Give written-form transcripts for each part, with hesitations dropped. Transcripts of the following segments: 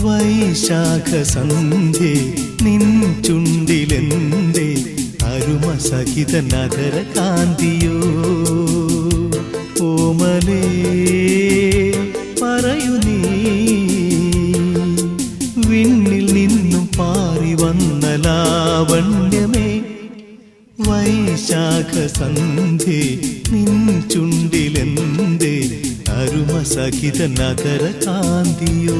വൈശാഖ സന്ധ്യേ നിൻ ചുണ്ടിലെന്തേ അരുമ സഹിത നഗര കാന്തിയോ ഓമലേ പറയൂ നീ വിണ്ണിൽ നിന്നും പാറി വന്ന ലാവണ്യമേ വൈശാഖ സന്ധ്യേ നിൻ ചുണ്ടിലെന്തേ അരുമ സഹിത നഗര കാന്തിയോ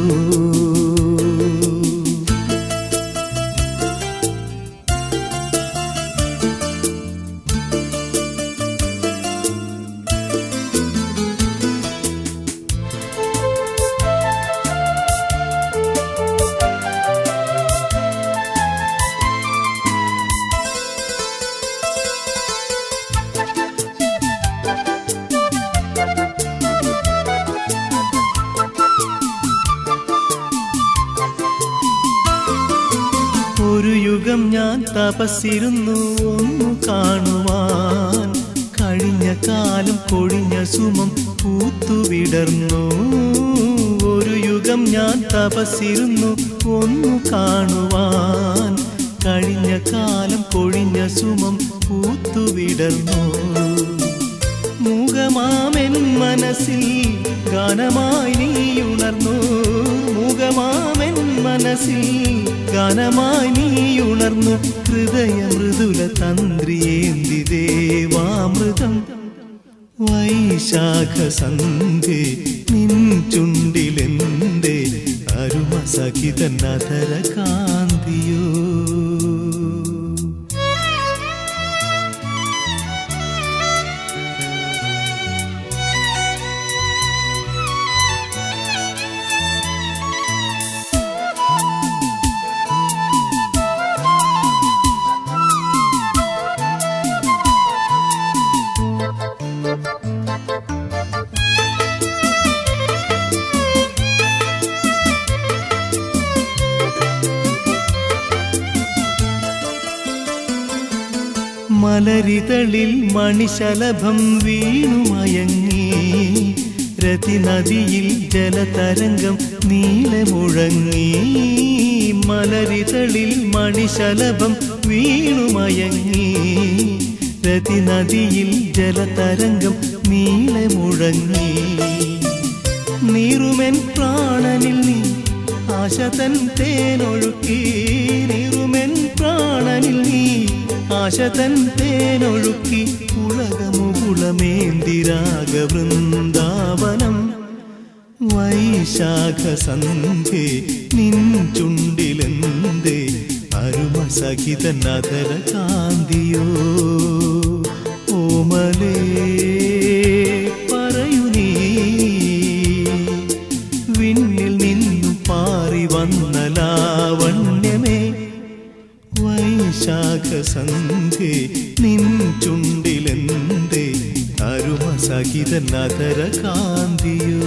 ഒരു യുഗം ഞാൻ തപസ്സിരുന്നു ഒന്നു കാണുവാൻ കഴിഞ്ഞ കാലം കൊഴിഞ്ഞ സുമം പൂത്തുവിടർന്നു ഒരു യുഗം ഞാൻ തപസ്സിരുന്നു ഒന്നു കാണുവാൻ കഴിഞ്ഞ കാലം കൊഴിഞ്ഞ സുമം പൂത്തുവിടർന്നു മൂകമാമെൻ മനസ്സിൽ ഗാനമായി നീ ഉണർന്നു മൂകമാമെൻ മനസ്സിൽ ഗാനമായി നീ ഉണർന്നു ഹൃദയ മൃദുല തന്ത്രിയേന്തി ദേവാമൃതം വൈശാഖ സന്ധ്യേ നിൻ ചുണ്ടിലെന്തേ അരുമ സഹിത നഗര കാന്തിയോ മലരിതളിൽ മണിശലഭം വീണുമയങ്ങി രതിനദിയിൽ ജലതരംഗം നീളെ മുഴങ്ങി മലരിതളിൽ മണിശലഭം വീണുമയങ്ങി രതിനദിയിൽ ജലതരംഗം നീളെ മുഴങ്ങി നീറുമെൻ പ്രാണനിൽ നീ ആശതൻ തേനൊഴുക്കി നീറുമെൻ പ്രാണനിൽ നീ ആശതൻ തേനൊഴുക്കി ഉലകമുകുളമേന്തിരാഗ വൃന്ദാവനം വൈശാഖ സന്ധ്യേ നിൻ ചുണ്ടിലെന്തേ അരുമ സഹിത നഗര കാന്തിയോ ഓമലേ പറയൂ നീ വിണ്ണിൽ നിന്നു പാറി വന്ന ലാവണ്യമേ വൈശാഖ സന്ധ്യേ നിൻ ചുണ്ടിലെന്തേ അരുമ സഹിത നഗര കാന്തിയോ